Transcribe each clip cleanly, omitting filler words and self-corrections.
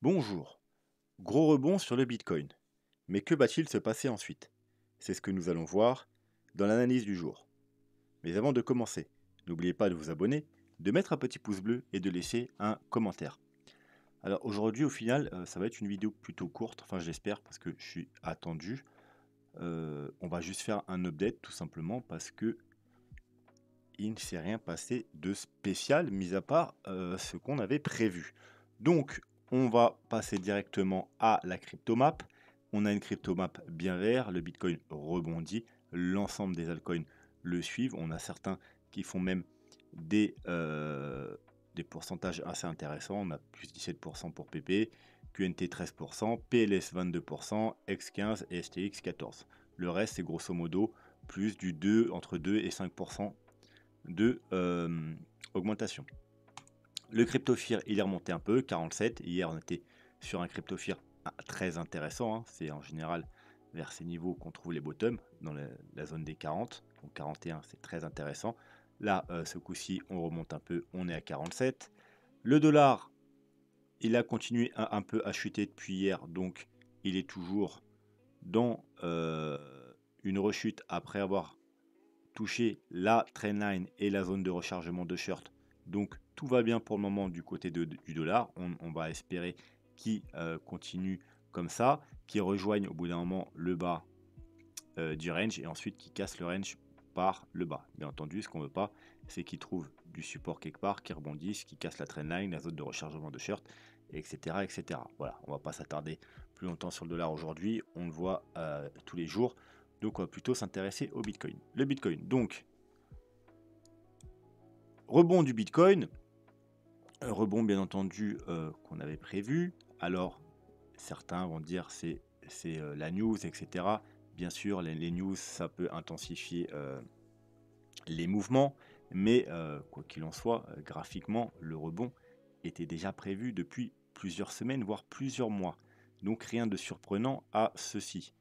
Bonjour. Gros rebond sur le Bitcoin. Mais que va-t-il se passer ensuite? C'est ce que nous allons voir dans l'analyse du jour. Mais avant de commencer, n'oubliez pas de vous abonner, de mettre un petit pouce bleu et de laisser un commentaire. Alors aujourd'hui au final ça va être une vidéo plutôt courte, enfin je l'espère parce que je suis attendu. On va juste faire un update tout simplement parce que il ne s'est rien passé de spécial, mis à part ce qu'on avait prévu. Donc, on va passer directement à la cryptomap. On a une cryptomap bien vert, le Bitcoin rebondit, l'ensemble des altcoins le suivent. On a certains qui font même des pourcentages assez intéressants. On a plus 17% pour PP, QNT 13%, PLS 22%, X15 et STX 14%. Le reste, c'est grosso modo plus du 2, entre 2 et 5% de augmentation. Le CryptoFear, il est remonté un peu, 47. Hier, on était sur un CryptoFear très intéressant. Hein. C'est en général vers ces niveaux qu'on trouve les bottoms, dans la zone des 40. Donc 41, c'est très intéressant. Là, ce coup-ci, on remonte un peu, on est à 47. Le dollar, il a continué un peu à chuter depuis hier, donc il est toujours dans une rechute après avoir toucher la trendline et la zone de rechargement de short. Donc tout va bien pour le moment du côté du dollar. On va espérer qu'il continue comme ça, qu'il rejoigne au bout d'un moment le bas du range et ensuite qu'il casse le range par le bas. Bien entendu, ce qu'on veut pas, c'est qu'il trouve du support quelque part, qu'il rebondisse, qu'il casse la trendline, la zone de rechargement de short, etc., etc. Voilà, on va pas s'attarder plus longtemps sur le dollar aujourd'hui. On le voit tous les jours. Donc on va plutôt s'intéresser au Bitcoin. Le Bitcoin, donc, rebond du Bitcoin, rebond bien entendu qu'on avait prévu. Alors, certains vont dire c'est la news, etc. Bien sûr, les news, ça peut intensifier les mouvements, mais quoi qu'il en soit, graphiquement, le rebond était déjà prévu depuis plusieurs semaines, voire plusieurs mois. Donc rien de surprenant à ceci.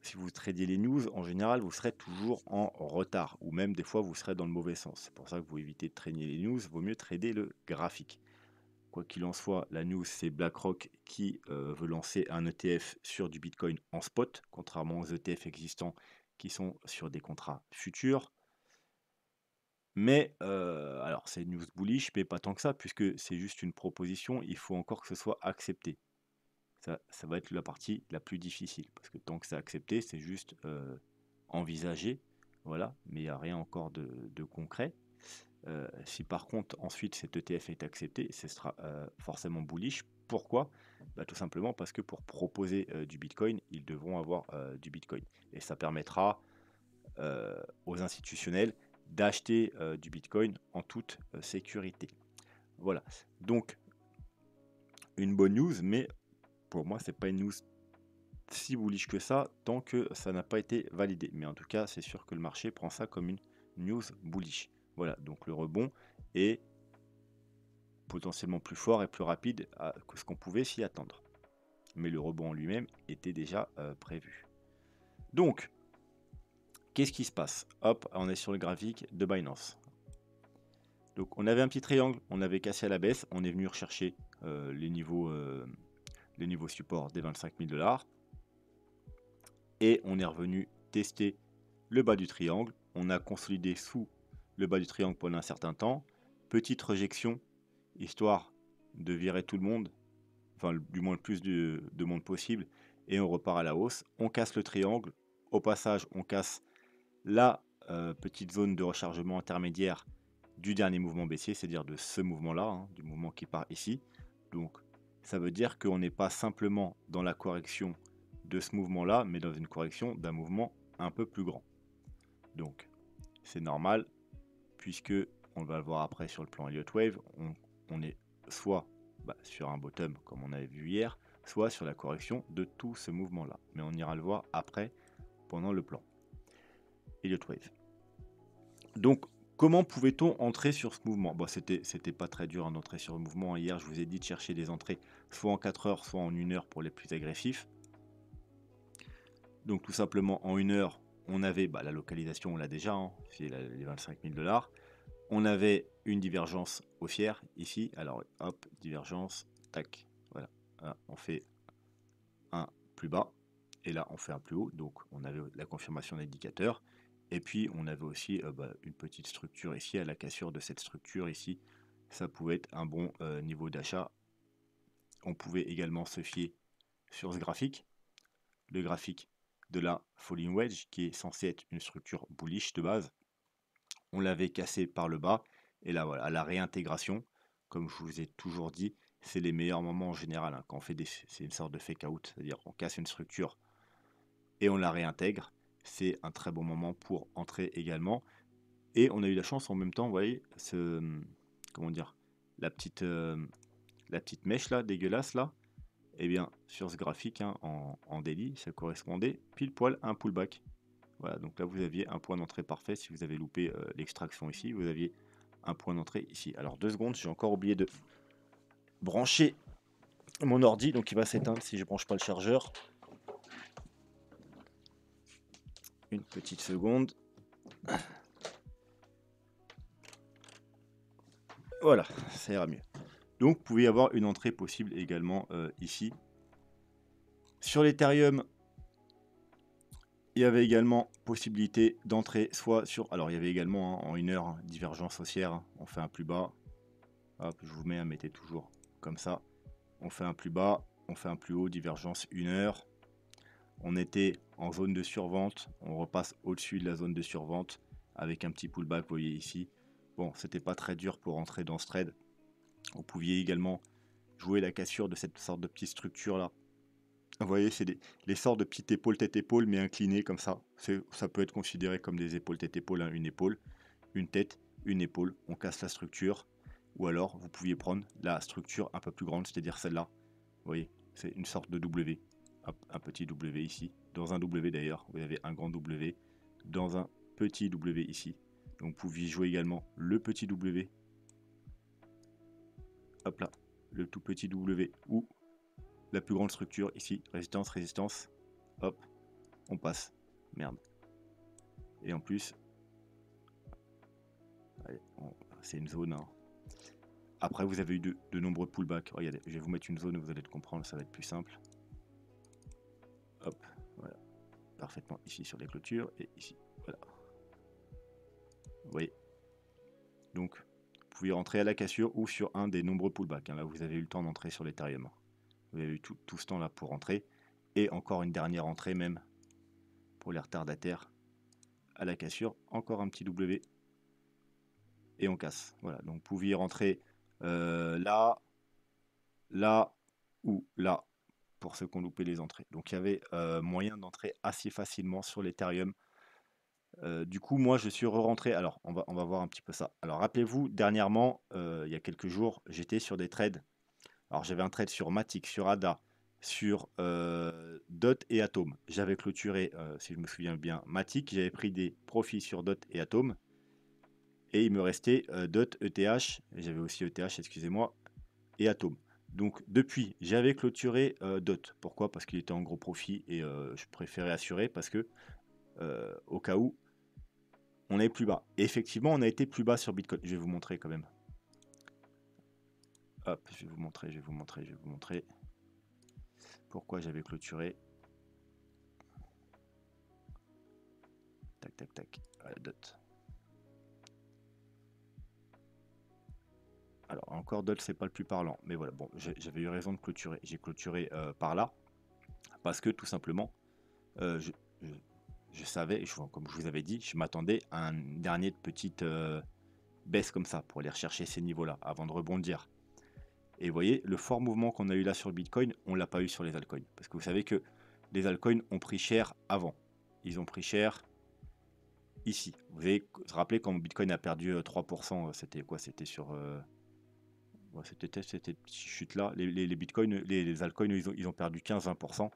Si vous tradiez les news, en général, vous serez toujours en retard, ou même des fois, vous serez dans le mauvais sens. C'est pour ça que vous évitez de trader les news, vaut mieux trader le graphique. Quoi qu'il en soit, la news, c'est BlackRock qui veut lancer un ETF sur du Bitcoin en spot, contrairement aux ETF existants qui sont sur des contrats futurs. Mais, alors c'est une news bullish, mais pas tant que ça, puisque c'est juste une proposition, il faut encore que ce soit accepté. Ça va être la partie la plus difficile, parce que tant que c'est accepté, c'est juste envisagé, voilà, mais il n'y a rien encore de concret. Si par contre ensuite cet ETF est accepté, ce sera forcément bullish. Pourquoi? Bah, tout simplement parce que pour proposer du Bitcoin, ils devront avoir du Bitcoin. Et ça permettra aux institutionnels d'acheter du Bitcoin en toute sécurité. Voilà, donc une bonne news, mais pour moi, c'est pas une news si bullish que ça tant que ça n'a pas été validé. Mais en tout cas, c'est sûr que le marché prend ça comme une news bullish. Voilà, donc le rebond est potentiellement plus fort et plus rapide que ce qu'on pouvait s'y attendre. Mais le rebond en lui-même était déjà prévu. Donc, qu'est-ce qui se passe? Hop, on est sur le graphique de Binance. Donc on avait un petit triangle, on avait cassé à la baisse, on est venu rechercher les niveaux support des 25 000 $. Et on est revenu tester le bas du triangle. On a consolidé sous le bas du triangle pendant un certain temps. Petite rejection, histoire de virer tout le monde, enfin du moins le plus de monde possible, et on repart à la hausse. On casse le triangle. Au passage, on casse la petite zone de rechargement intermédiaire du dernier mouvement baissier, c'est-à-dire de ce mouvement-là, hein, du mouvement qui part ici. Donc ça veut dire qu'on n'est pas simplement dans la correction de ce mouvement-là, mais dans une correction d'un mouvement un peu plus grand. Donc c'est normal, puisque on va le voir après sur le plan Elliott Wave, on est soit sur un bottom comme on avait vu hier, soit sur la correction de tout ce mouvement-là. Mais on ira le voir après pendant le plan Elliott Wave. Donc comment pouvait-on entrer sur ce mouvement? Bon, c'était pas très dur d'entrer sur le mouvement. Hier, je vous ai dit de chercher des entrées soit en 4 heures, soit en 1 heure pour les plus agressifs. Donc tout simplement en 1 heure, on avait la localisation, on l'a déjà, hein, c'est les 25 000 $. On avait une divergence haussière ici. Alors hop, divergence, tac, voilà. Voilà, on fait un plus bas et là on fait un plus haut, donc on avait la confirmation d'indicateur et puis on avait aussi une petite structure ici. À la cassure de cette structure ici, ça pouvait être un bon niveau d'achat. On pouvait également se fier sur ce graphique, le graphique de la falling wedge qui est censé être une structure bullish de base. On l'avait cassé par le bas et là voilà, à la réintégration, comme je vous ai toujours dit, c'est les meilleurs moments en général hein, quand on fait c'est une sorte de fake out, c'est-à-dire on casse une structure et on la réintègre. C'est un très bon moment pour entrer également. Et on a eu la chance en même temps, vous voyez, comment dire, la petite mèche là, dégueulasse là, et bien sur ce graphique hein, en daily, ça correspondait pile poil à un pullback. Voilà, donc là vous aviez un point d'entrée parfait. Si vous avez loupé l'extraction ici, vous aviez un point d'entrée ici. Alors 2 secondes, j'ai encore oublié de brancher mon ordi, donc il va s'éteindre si je branche pas le chargeur. Une petite seconde. Voilà, ça ira mieux. Donc vous pouvez avoir une entrée possible également ici. Sur l'Ethereum, il y avait également possibilité d'entrer soit sur... Alors il y avait également en 1 heure, hein, divergence haussière, hein, on fait un plus bas. Hop, je vous mets, mettez toujours comme ça. On fait un plus bas, on fait un plus haut, divergence 1 heure. On était en zone de survente, on repasse au-dessus de la zone de survente avec un petit pullback, vous voyez ici. Bon, c'était pas très dur pour entrer dans ce trade. Vous pouviez également jouer la cassure de cette sorte de petite structure là. Vous voyez, c'est les sortes de petites épaules tête-épaule mais inclinées comme ça. Ça peut être considéré comme des épaules tête-épaule, hein, une épaule, une tête, une épaule. On casse la structure. Ou alors, vous pouviez prendre la structure un peu plus grande, c'est-à-dire celle-là. Vous voyez, c'est une sorte de W. Un petit W ici. Dans un W d'ailleurs, vous avez un grand W. Dans un petit W ici. Donc vous pouviez jouer également le petit W. Hop là, le tout petit W. Ou la plus grande structure ici. Résistance, résistance. Hop, on passe. Merde. Et en plus, c'est une zone. Hein. Après, vous avez eu de nombreux pullbacks. Regardez, je vais vous mettre une zone où vous allez le comprendre, ça va être plus simple. Hop, voilà. Parfaitement ici sur les clôtures et ici. Voilà. Vous voyez. Donc, vous pouvez rentrer à la cassure ou sur un des nombreux pullbacks. Hein. Là, vous avez eu le temps d'entrer sur l'Ethereum. Vous avez eu tout ce temps-là pour rentrer. Et encore une dernière entrée même pour les retardataires à la cassure. Encore un petit W. Et on casse. Voilà. Donc, vous pouviez rentrer là, là ou là pour ceux qui ont loupé les entrées. Donc il y avait moyen d'entrer assez facilement sur l'Ethereum. Du coup, moi, je suis re-rentré. Alors, on va voir un petit peu ça. Alors, rappelez-vous, dernièrement, il y a quelques jours, j'étais sur des trades. Alors, j'avais un trade sur Matic, sur ADA, sur DOT et Atom. J'avais clôturé, si je me souviens bien, Matic. J'avais pris des profits sur DOT et Atom. Et il me restait DOT, ETH, j'avais aussi ETH, excusez-moi, et Atom. Donc depuis, j'avais clôturé DOT. Pourquoi? Parce qu'il était en gros profit et je préférais assurer parce que au cas où on est plus bas. Et effectivement, on a été plus bas sur Bitcoin. Je vais vous montrer quand même. Hop, je vais vous montrer pourquoi j'avais clôturé. Tac, tac, tac. Voilà, DOT. Alors encore DOT, c'est pas le plus parlant, mais voilà. Bon, j'avais eu raison de clôturer. J'ai clôturé par là parce que tout simplement, je savais, comme je vous avais dit, je m'attendais à un dernier petite baisse comme ça pour aller rechercher ces niveaux-là avant de rebondir. Et vous voyez, le fort mouvement qu'on a eu là sur le Bitcoin, on l'a pas eu sur les altcoins. Parce que vous savez que les altcoins ont pris cher avant. Ils ont pris cher ici. Vous avez vous rappelez quand Bitcoin a perdu 3%, c'était quoi? C'était sur... c'était cette chute-là. Les Bitcoins, les altcoins, ils ont perdu 15-20%.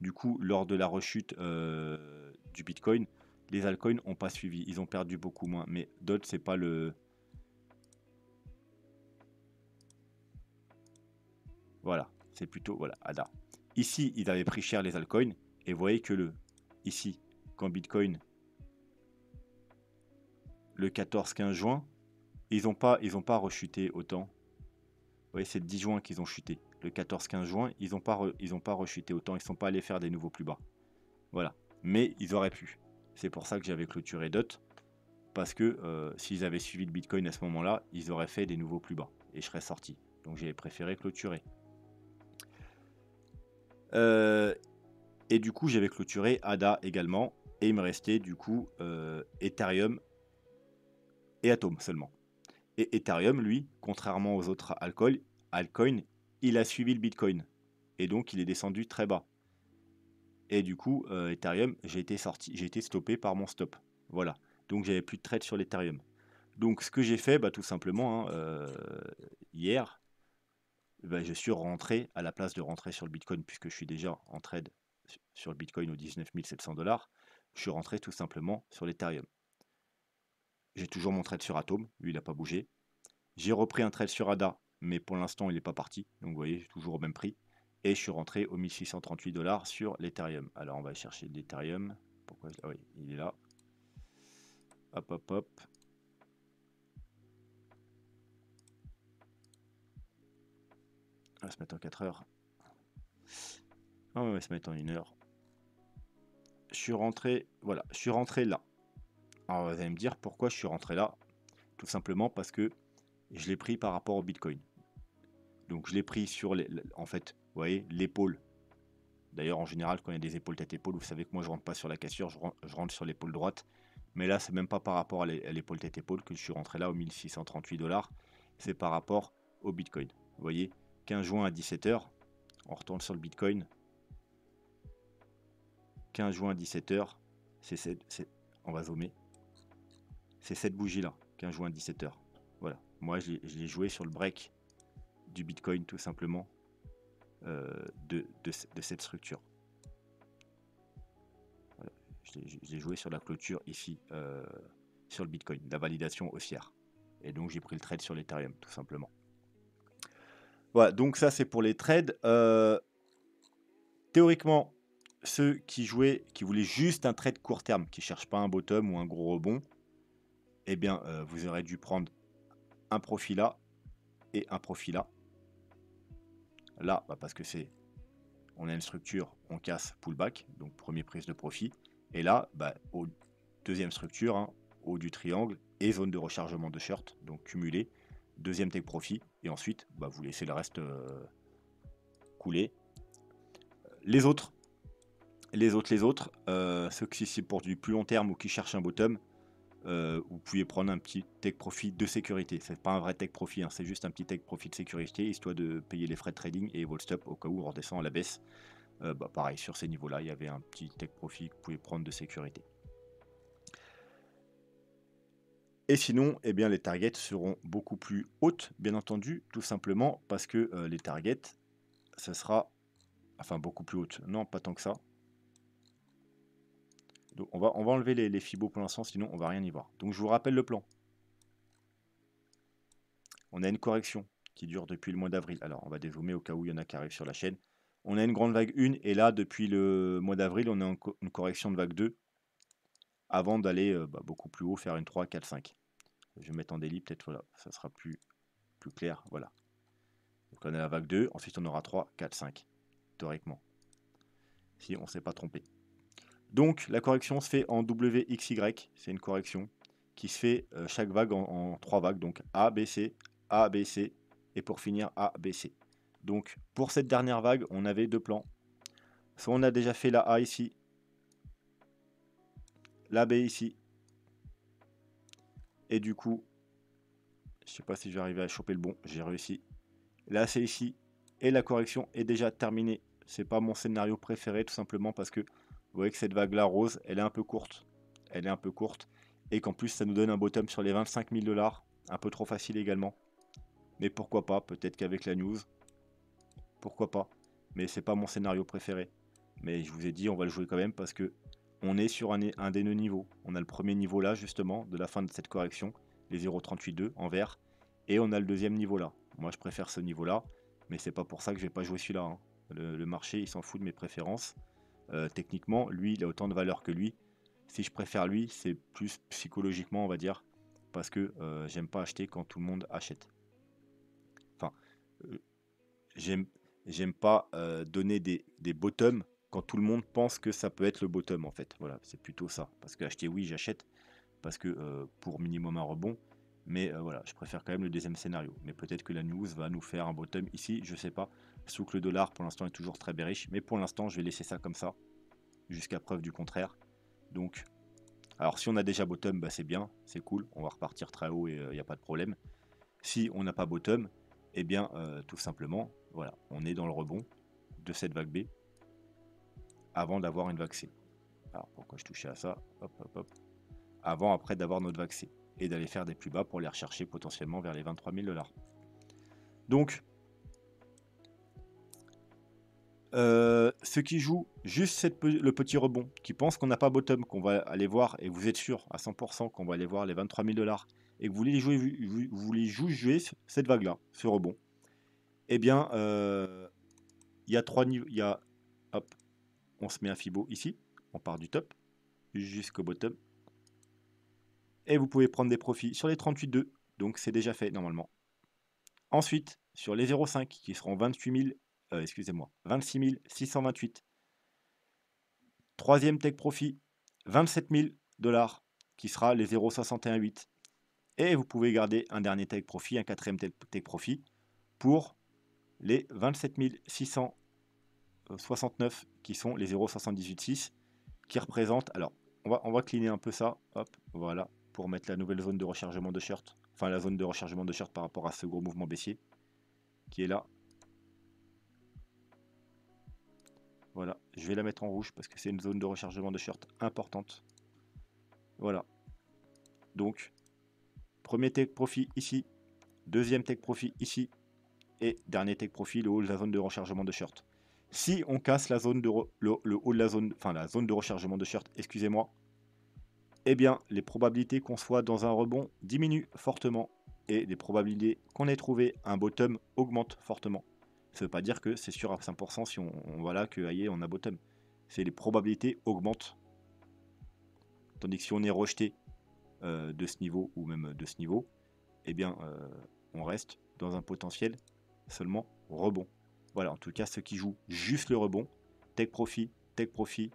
Du coup, lors de la rechute du Bitcoin, les altcoins n'ont pas suivi. Ils ont perdu beaucoup moins. Mais DOT, c'est pas le... Voilà, c'est plutôt... Voilà, ADA. Ici, ils avaient pris cher les altcoins. Et vous voyez que ici, quand Bitcoin, le 14-15 juin, ils n'ont pas rechuté autant. Vous voyez, c'est le 10 juin qu'ils ont chuté. Le 14-15 juin, ils n'ont pas rechuté autant. Ils ne sont pas allés faire des nouveaux plus bas. Voilà. Mais ils auraient pu. C'est pour ça que j'avais clôturé DOT. Parce que s'ils avaient suivi le Bitcoin à ce moment-là, ils auraient fait des nouveaux plus bas. Et je serais sorti. Donc j'avais préféré clôturer. Et du coup, j'avais clôturé ADA également. Et il me restait du coup Ethereum et Atom seulement. Et Ethereum, lui, contrairement aux autres altcoins, il a suivi le Bitcoin. Et donc, il est descendu très bas. Et du coup, Ethereum, j'ai été stoppé par mon stop. Voilà. Donc, j'avais plus de trade sur l'Ethereum. Donc, ce que j'ai fait, bah, tout simplement, hein, hier, bah, je suis rentré à la place de rentrer sur le Bitcoin, puisque je suis déjà en trade sur le Bitcoin aux 19 700 $. Je suis rentré tout simplement sur l'Ethereum. J'ai toujours mon trade sur Atom, lui, il n'a pas bougé. J'ai repris un trade sur ADA, mais pour l'instant, il n'est pas parti. Donc, vous voyez, toujours au même prix. Et je suis rentré aux 1638 $ sur l'Ethereum. Alors, on va chercher l'Ethereum. Pourquoi ah oui, il est là. Hop, hop, hop. On va se mettre en 4 heures. On va se mettre en 1 heure. Je suis rentré, voilà, je suis rentré là. Alors, vous allez me dire pourquoi je suis rentré là. Tout simplement parce que je l'ai pris par rapport au Bitcoin. Donc, je l'ai pris sur, en fait, vous voyez, l'épaule. D'ailleurs, en général, quand il y a des épaules tête-épaule, vous savez que moi, je rentre pas sur la cassure, je rentre sur l'épaule droite. Mais là, c'est même pas par rapport à l'épaule tête-épaule que je suis rentré là aux 1638 $. C'est par rapport au Bitcoin. Vous voyez, 15 juin à 17h, on retourne sur le Bitcoin. 15 juin à 17h, on va zoomer. C'est cette bougie-là, 15 juin à 17h. Voilà, moi, je l'ai joué sur le break du Bitcoin, tout simplement, de cette structure. Je l'ai joué sur la clôture ici, sur le Bitcoin, la validation haussière. Et donc j'ai pris le trade sur l'Ethereum, tout simplement. Voilà, donc ça c'est pour les trades. Théoriquement, ceux qui voulaient juste un trade court terme, qui ne cherchent pas un bottom ou un gros rebond, eh bien vous aurez dû prendre un profit là et un profit là. Là, bah, parce que on a une structure, on casse pullback, donc premier prise de profit. Et là, bah, deuxième structure, hein, haut du triangle et zone de rechargement de short, donc cumulé, deuxième take profit, et ensuite bah, vous laissez le reste couler. Les autres, ceux qui c'est pour du plus long terme ou qui cherchent un bottom, vous pouvez prendre un petit take profit de sécurité. C'est pas un vrai take profit, hein, c'est juste un petit take profit de sécurité, histoire de payer les frais de trading et vos stop au cas où on redescend à la baisse. Bah, pareil, sur ces niveaux-là, il y avait un petit take profit que vous pouvez prendre de sécurité. Et sinon, eh bien, les targets seront beaucoup plus hautes, bien entendu, tout simplement parce que les targets, ce sera, enfin beaucoup plus hautes, non, pas tant que ça. Donc on va enlever les fibos pour l'instant, sinon on va rien y voir. Donc je vous rappelle le plan. On a une correction qui dure depuis le mois d'avril. Alors on va dézoomer au cas où il y en a qui arrivent sur la chaîne. On a une grande vague 1 et là, depuis le mois d'avril, on a une correction de vague 2 avant d'aller beaucoup plus haut, faire une 3, 4, 5. Je vais mettre en daily, peut-être, voilà, ça sera plus clair, voilà. Donc on a la vague 2, ensuite on aura 3, 4, 5, théoriquement, si on ne s'est pas trompé. Donc la correction se fait en WXY, c'est une correction qui se fait chaque vague en 3 vagues, donc A, B, C, A, B, C, et pour finir A, B, C. Donc pour cette dernière vague, on avait 2 plans. Soit on a déjà fait la A ici, la B ici, et du coup, je sais pas si je vais arriver à choper le bon, j'ai réussi. Là c'est ici, et la correction est déjà terminée. C'est pas mon scénario préféré, tout simplement parce que vous voyez que cette vague là rose, elle est un peu courte. Elle est un peu courte. Et qu'en plus ça nous donne un bottom sur les 25 000 $. Un peu trop facile également. Mais pourquoi pas, peut-être qu'avec la news. Pourquoi pas. Mais c'est pas mon scénario préféré. Mais je vous ai dit, on va le jouer quand même parce que on est sur un des 2 niveaux. On a le premier niveau là, justement, de la fin de cette correction, les 0,382 en vert. Et on a le deuxième niveau là. Moi je préfère ce niveau là. Mais c'est pas pour ça que je vais pas jouer celui-là, hein. Le marché, il s'en fout de mes préférences. Techniquement, lui, il a autant de valeur que lui. Si je préfère lui, c'est plus psychologiquement, on va dire, parce que j'aime pas acheter quand tout le monde achète. Enfin, Euh, J'aime j'aime pas donner des bottoms quand tout le monde pense que ça peut être le bottom en fait. Voilà, c'est plutôt ça. Parce que acheter, oui, j'achète parce que pour minimum un rebond. Mais voilà, je préfère quand même le deuxième scénario. Mais peut-être que la news va nous faire un bottom ici, je sais pas. Sous que le dollar pour l'instant est toujours très bearish. Mais pour l'instant, je vais laisser ça comme ça, jusqu'à preuve du contraire. Donc, alors si on a déjà bottom, bah, c'est bien, c'est cool. On va repartir très haut et il n'y a pas de problème. Si on n'a pas bottom, eh bien, tout simplement, voilà, on est dans le rebond de cette vague B avant d'avoir une vague C. Alors pourquoi je touchais à ça? Hop, hop, hop. Avant, après d'avoir notre vague C. Et d'aller faire des plus bas pour les rechercher potentiellement vers les 23 000 $. Donc, ceux qui jouent juste le petit rebond, qui pensent qu'on n'a pas bottom, qu'on va aller voir, et vous êtes sûr à 100% qu'on va aller voir les 23 000 $, et que vous voulez jouer, vous voulez jouer cette vague-là, ce rebond, eh bien, il y a 3 niveaux. Il y a, hop, on se met un Fibo ici, on part du top jusqu'au bottom, et vous pouvez prendre des profits sur les 38,2, donc c'est déjà fait normalement. Ensuite, sur les 0,5 qui seront 26 628. Troisième take profit, 27 000 $ qui sera les 0,618. Et vous pouvez garder un dernier take profit, un quatrième take profit pour les 27 669 qui sont les 0,786 qui représentent. Alors, on va cleaner un peu ça. Hop, voilà, pour mettre la nouvelle zone de rechargement de short. Enfin, la zone de rechargement de short par rapport à ce gros mouvement baissier qui est là. Voilà, je vais la mettre en rouge parce que c'est une zone de rechargement de short importante. Voilà. Donc, premier take profit ici, deuxième take profit ici, et dernier take profit, le haut de la zone de rechargement de short. Si on casse la zone de le haut de la zone, enfin la zone de rechargement de short, excusez-moi, eh bien les probabilités qu'on soit dans un rebond diminuent fortement et les probabilités qu'on ait trouvé un bottom augmentent fortement. Ça ne veut pas dire que c'est sûr à 5% si on voilà que aïe, on a bottom. C'est les probabilités augmentent. Tandis que si on est rejeté de ce niveau ou même de ce niveau, eh bien on reste dans un potentiel seulement rebond. Voilà, en tout cas, ceux qui jouent juste le rebond, take profit, take profit,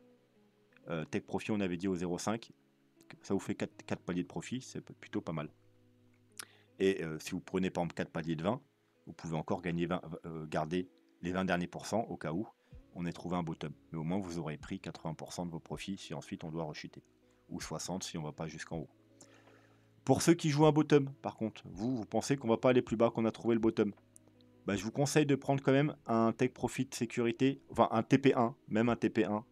take profit, on avait dit au 0,5, ça vous fait 4 paliers de profit, c'est plutôt pas mal. Et si vous prenez par exemple 4 paliers de 20, vous pouvez encore gagner garder les 20 derniers pourcents au cas où on ait trouvé un bottom. Mais au moins, vous aurez pris 80% de vos profits si ensuite on doit rechuter. Ou 60 si on ne va pas jusqu'en haut. Pour ceux qui jouent un bottom, par contre, vous pensez qu'on ne va pas aller plus bas qu'on a trouvé le bottom. Bah, je vous conseille de prendre quand même un take profit de sécurité, enfin un TP1, même un TP1,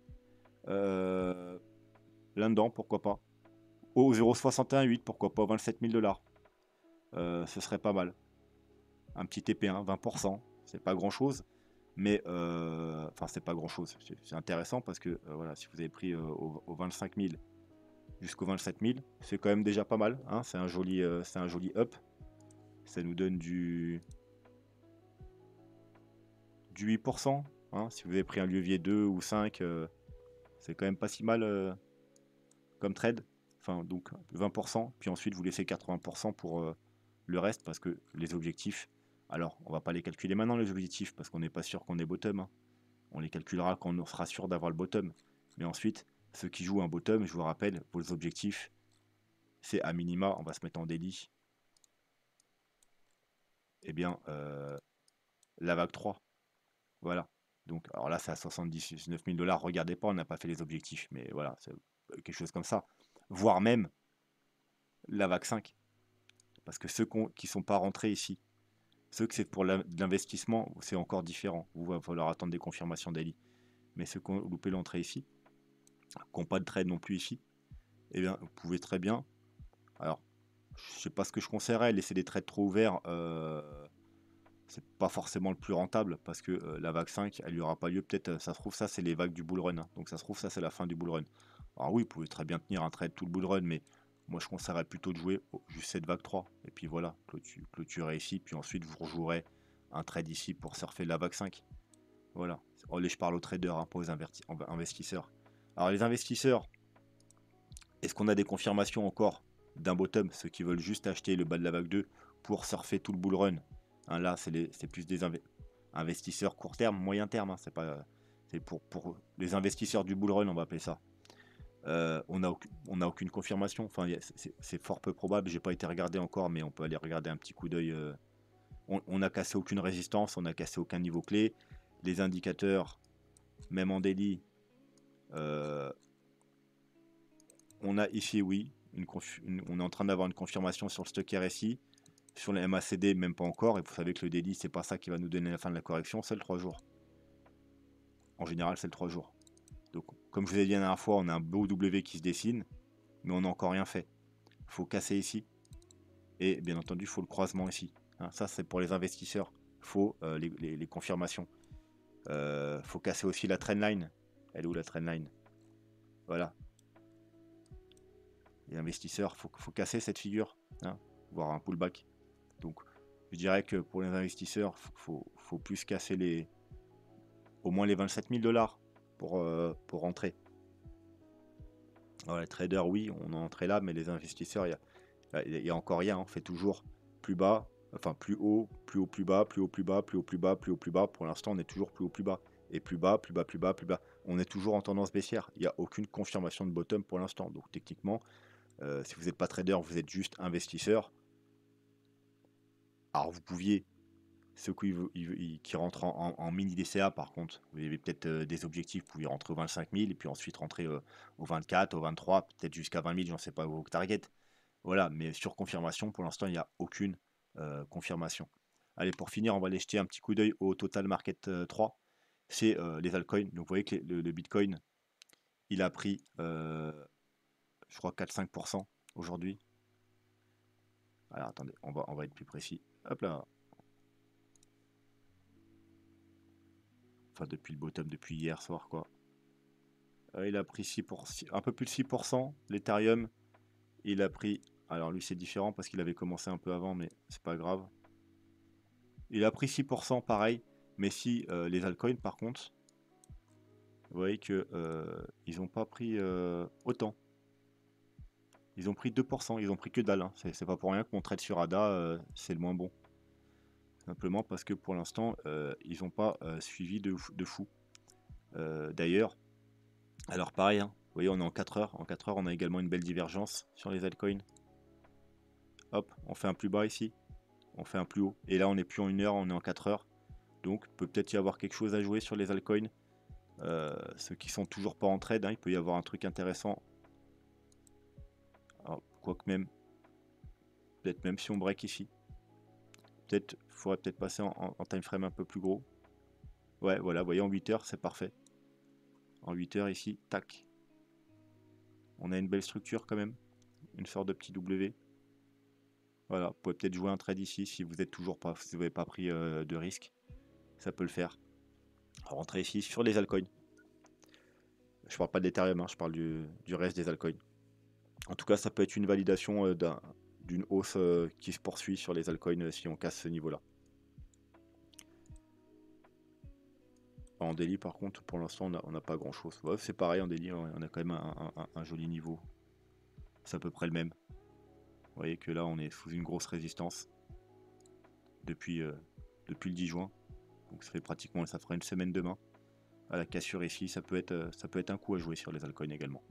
là-dedans, pourquoi pas. Au 0,618, pourquoi pas, 27 000 $. Ce serait pas mal. Un petit TP1, 20%, c'est pas grand-chose, mais enfin c'est pas grand-chose. C'est intéressant parce que voilà, si vous avez pris au 25 000 jusqu'au 27 000, c'est quand même déjà pas mal. Hein, c'est un joli up. Ça nous donne du 8%. Hein, si vous avez pris un levier 2 ou 5, c'est quand même pas si mal comme trade. Enfin, donc 20%, puis ensuite vous laissez 80% pour le reste, parce que les objectifs, alors on va pas les calculer maintenant les objectifs, parce qu'on n'est pas sûr qu'on est bottom. Hein. On les calculera quand on sera sûr d'avoir le bottom. Mais ensuite, ceux qui jouent un bottom, je vous rappelle, vos objectifs, c'est à minima, on va se mettre en daily, eh bien, la vague 3. Voilà. Donc, alors là, c'est à 79 000 $. Regardez pas, on n'a pas fait les objectifs. Mais voilà, c'est quelque chose comme ça. Voire même la vague 5. Parce que ceux qui ne sont pas rentrés ici, ceux que c'est pour l'investissement, c'est encore différent. Il va falloir attendre des confirmations daily. Mais ceux qui ont loupé l'entrée ici, qui n'ont pas de trade non plus ici, eh bien, vous pouvez très bien. Alors, je sais pas ce que je conseillerais, laisser des trades trop ouverts. C'est pas forcément le plus rentable parce que la vague 5, elle n'y aura pas lieu. Peut-être, ça se trouve, ça, c'est les vagues du bull run. Hein. Donc, ça se trouve, ça, c'est la fin du bull run. Alors, oui, vous pouvez très bien tenir un trade tout le bull run, mais moi, je conseillerais plutôt de jouer juste cette vague 3. Et puis voilà, clôturer ici. Puis ensuite, vous rejouerez un trade ici pour surfer la vague 5. Voilà. Oh, je parle aux traders, hein, pas aux investisseurs. Alors, les investisseurs, est-ce qu'on a des confirmations encore d'un bottom, ceux qui veulent juste acheter le bas de la vague 2 pour surfer tout le bull run? hein. Là, c'est plus des investisseurs court terme, moyen terme, hein. C'est pour les investisseurs du bull run, on va appeler ça. On n'a aucune confirmation. Enfin, c'est fort peu probable. J'ai pas été regardé encore, mais on peut aller regarder un petit coup d'œil. On n'a cassé aucune résistance, on n'a cassé aucun niveau clé. Les indicateurs, même en daily, on a ici, oui, on est en train d'avoir une confirmation sur le stock RSI. Sur les MACD, même pas encore. Et vous savez que le daily, c'est pas ça qui va nous donner la fin de la correction, c'est le 3 jours. En général, c'est le 3 jours. Donc, comme je vous ai dit la dernière fois, on a un beau W qui se dessine, mais on n'a encore rien fait. Il faut casser ici. Et bien entendu, il faut le croisement ici. Hein, ça, c'est pour les investisseurs. Il faut les confirmations. Faut casser aussi la trendline. Elle est où la trendline? Voilà. Les investisseurs, faut casser cette figure. Hein, voire un pullback. Donc, je dirais que pour les investisseurs, faut plus casser au moins les 27 000 $ pour rentrer. Alors, les traders, oui, on est entré là, mais les investisseurs, il y a encore rien. On fait toujours plus bas, enfin plus haut, plus haut, plus bas, plus haut, plus bas, plus haut, plus bas, plus haut, plus bas. Pour l'instant, on est toujours plus haut, plus bas. Et plus bas, plus bas, plus bas, plus bas. On est toujours en tendance baissière. Il n'y a aucune confirmation de bottom pour l'instant. Donc techniquement, si vous n'êtes pas trader, vous êtes juste investisseur. Alors vous pouviez, ceux qui rentrent en mini DCA par contre, vous avez peut-être des objectifs, vous pouvez rentrer au 25 000 et puis ensuite rentrer au 24, au 23, peut-être jusqu'à 20 000, j'en sais pas vos targets. Voilà, mais sur confirmation, pour l'instant, il n'y a aucune confirmation. Allez, pour finir, on va aller jeter un petit coup d'œil au Total Market 3. C'est les altcoins. Donc vous voyez que le Bitcoin, il a pris, je crois, 4-5% aujourd'hui. Alors attendez, on va être plus précis. Hop là. Enfin, depuis le bottom, depuis hier soir, quoi. Il a pris 6%, un peu plus de 6%. L'Ethereum, il a pris... Alors lui, c'est différent parce qu'il avait commencé un peu avant, mais c'est pas grave. Il a pris 6% pareil. Mais si les altcoins, par contre, vous voyez que ils n'ont pas pris autant. Ils ont pris 2%, ils ont pris que dalle. Hein. C'est pas pour rien que mon trade sur ADA, c'est le moins bon. Simplement parce que pour l'instant, ils n'ont pas suivi de fou. D'ailleurs, alors pareil, hein, vous voyez, on est en 4 heures. En 4 heures, on a également une belle divergence sur les altcoins. Hop, on fait un plus bas ici. On fait un plus haut. Et là, on n'est plus en 1 heure, on est en 4 heures. Donc, peut-être y avoir quelque chose à jouer sur les altcoins. Ceux qui sont toujours pas en trade, hein, il peut y avoir un truc intéressant. Quoique même, peut-être même si on break ici. Peut-être, faudrait peut-être passer en time frame un peu plus gros. Ouais, voilà, vous voyez, en 8 heures, c'est parfait. En 8 heures ici, tac. On a une belle structure quand même. Une sorte de petit W. Voilà, vous pouvez peut-être jouer un trade ici si vous êtes toujours pas, si vous n'avez pas pris de risque. Ça peut le faire. Rentrer ici sur les altcoins. Je parle pas de l'Ethereum, hein, je parle du reste des altcoins. En tout cas, ça peut être une validation d'une hausse qui se poursuit sur les altcoins si on casse ce niveau-là. En daily, par contre, pour l'instant, on n'a pas grand-chose. Ouais, c'est pareil, en daily, on a quand même un joli niveau. C'est à peu près le même. Vous voyez que là, on est sous une grosse résistance depuis le 10 juin. Donc ça fait pratiquement, ça fera une semaine demain. À la cassure ici, ça peut être un coup à jouer sur les altcoins également.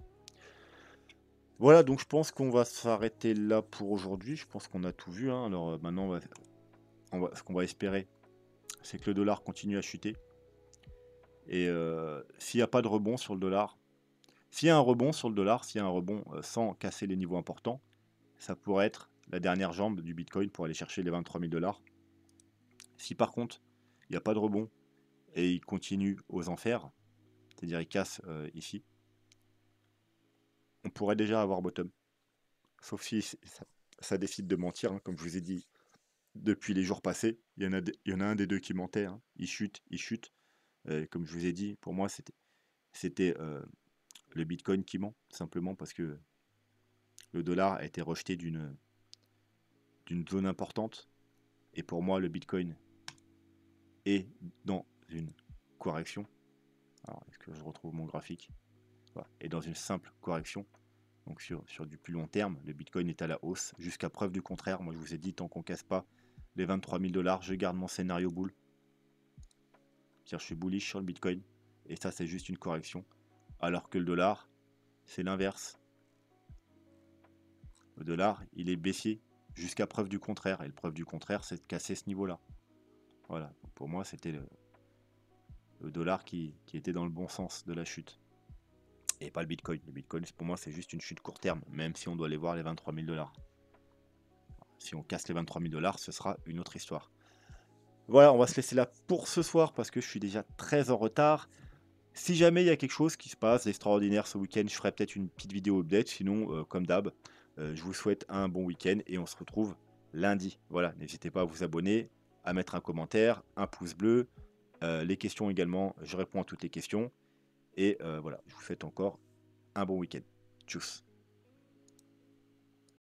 Voilà, donc je pense qu'on va s'arrêter là pour aujourd'hui. Je pense qu'on a tout vu. Hein. Alors maintenant, ce qu'on va espérer, c'est que le dollar continue à chuter. Et s'il n'y a pas de rebond sur le dollar, s'il y a un rebond sur le dollar, s'il y a un rebond sans casser les niveaux importants, ça pourrait être la dernière jambe du Bitcoin pour aller chercher les 23 000 $. Si par contre, il n'y a pas de rebond et il continue aux enfers, c'est-à-dire il casse ici, on pourrait déjà avoir bottom. Sauf si ça décide de mentir, hein, comme je vous ai dit depuis les jours passés. Il y en a un des deux qui mentait. Hein. Il chute, il chute. Comme je vous ai dit, pour moi, c'était le Bitcoin qui ment, simplement parce que le dollar a été rejeté d'une zone importante. Et pour moi, le Bitcoin est dans une correction. Alors, est-ce que je retrouve mon graphique? Voilà. Et dans une simple correction. Donc sur du plus long terme, le Bitcoin est à la hausse jusqu'à preuve du contraire. Moi, je vous ai dit, tant qu'on casse pas les 23 000 dollars, je garde mon scénario bull. C'est-à-dire, je suis bullish sur le Bitcoin. Et ça, c'est juste une correction. Alors que le dollar, c'est l'inverse. Le dollar, il est baissier jusqu'à preuve du contraire. Et la preuve du contraire, c'est de casser ce niveau-là. Voilà. Donc pour moi, c'était le dollar qui était dans le bon sens de la chute. Et pas le Bitcoin. Le Bitcoin, pour moi, c'est juste une chute court terme, même si on doit aller voir les 23 000 dollars. Si on casse les 23 000 dollars, ce sera une autre histoire. Voilà, on va se laisser là pour ce soir parce que je suis déjà très en retard. Si jamais il y a quelque chose qui se passe d'extraordinaire ce week-end, je ferai peut-être une petite vidéo update. Sinon, comme d'hab, je vous souhaite un bon week-end et on se retrouve lundi. Voilà, n'hésitez pas à vous abonner, à mettre un commentaire, un pouce bleu. Les questions également, je réponds à toutes les questions. Et voilà, je vous souhaite encore un bon week-end. Tchuss.